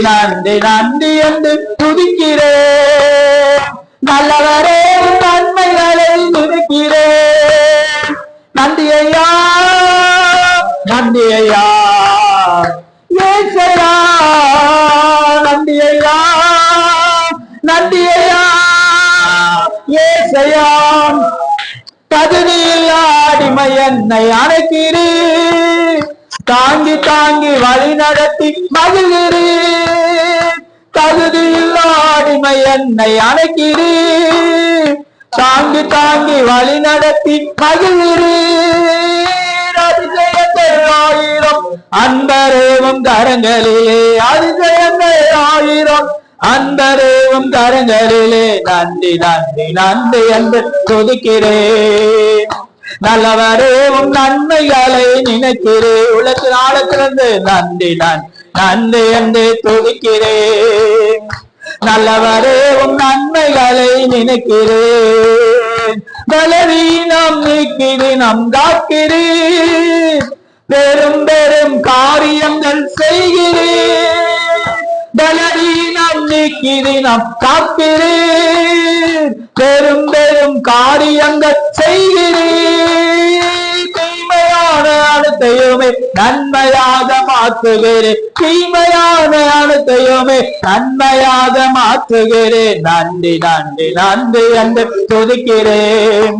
நன்றி நன்றி நன்றி என்று துதிக்கிறேன். நல்லவரே நன்மைகளை துதிக்கிறேன். நன்றி ஐயா, நன்றி ஐயா, ஏசையா, நன்றி ஐயா, நன்றி ஐயா, ஏசையா. தகுதியில்லா அடிமை என்னை அணைக்கிறீர், தாங்கி தாங்கி வழி நடத்தி மகிழ்கிறீர். தகுதியில்லா அடிமை என்னை அணைக்கிறீர், தாங்கி தாங்கி வழி நடத்தி மகிழ்கிறீர். அதிசயங்கள் ஆயிரம் அன்பரேவும் கரங்களிலே, அதிசயங்கள் ஆயிரம் அன்பரேவும் கரங்களிலே. நன்றி நன்றி நன்றி என்று துதிக்கிறேன். நல்லவரேவும் நன்மைகளை நினைக்கிறேன். உலகத்தின் ஆழத்திலிருந்து நன்றி நன்றி என்று துதிக்கிறேன். நல்லவரேவும் நன்மைகளை நினைக்கிறேன். பலவீனம் நீக்கிது நம் காக்கிறேன், பெரும் பெரும் காரியங்கள் செய்கிறேன். பலவீனம் நீக்கிது நம் காக்கிறேன், பெரும் பெரும் காரியங்கள் செய்கிறேன். தீமையான அனைத்தையுமே நன்மையாக மாற்றுகிறேன், தீமையான அனைத்தையுமே நன்மையாக மாற்றுகிறேன். நன்றி நன்றி நன்றி என்று துதிக்கிறேன்.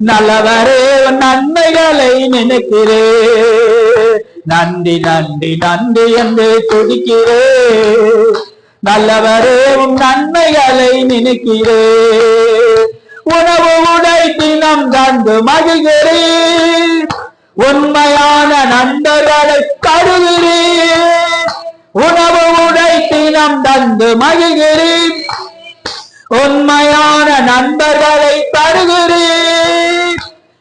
நல்லவரே நன்மைகளை நினைக்கிறேன். நன்றி நன்றி நன்றி என்று துதிக்கிறேன். நல்லவரே நன்மைகளை நினைக்கிறேன். உணவு உடை தினம் தந்து மகிழ்கிறேன், உண்மையான நண்பர்களை தருகிறேன். உணவு உடை தினம் தந்து மகிழ்கிறேன், உண்மையான நண்பர்களை தருகிறேன்.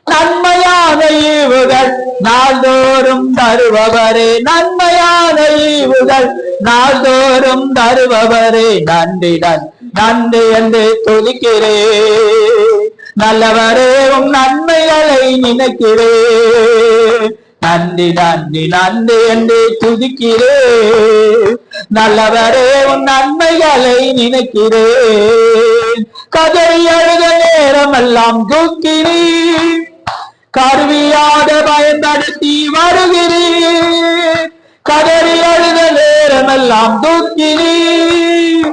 நன்மையான ஈவுகள் நாள்தோறும் தருபவரே, நன்மையான ஈவுகள் நாள்தோறும் தருபவரே. நன்றி நன்றி என்று துதிக்கிறேன். நல்லவரே நன்மைகளை நினைக்கிறேன். நன்றி நன்றி நன்றி என்று துதிக்கிறேன். நல்லவரே நன்மைகளை நினைக்கிறேன். கதறி அழுத நேரமெல்லாம் தூக்கிறேன், கருவியாக பயன்படுத்தி வருகிறேன். கதறி அழுத நேரமெல்லாம் தூக்கிறேன்,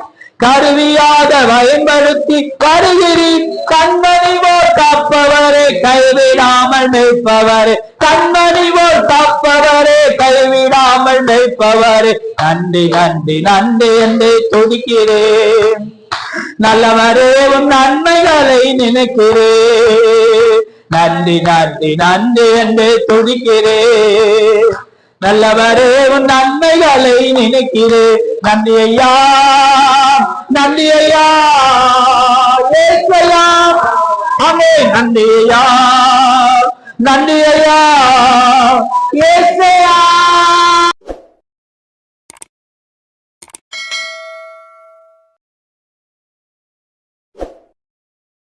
கருவியாக பயன்படுத்தி வருகிறேன். கண்மணி போல் காப்பவரே, கைவிடாமல் மேய்ப்பவரே, கண்மணி போல் காப்பவரே, கைவிடாமல் மேய்ப்பவரே. நன்றி நன்றி நன்றி என்று துதிக்கிறேன். நல்லவரே நன்மைகளை நினைக்கிறேன். நன்றி நன்றி நன்றி என்று துதிக்கிறேன். நல்லவரே நன்மைகளை நினைக்கிறேன். நன்றி ஐயா, நன்றி ஐயா, ஏசையா, ஆமென். நன்றி ஐயா, நன்றி ஐயா, ஏசையா.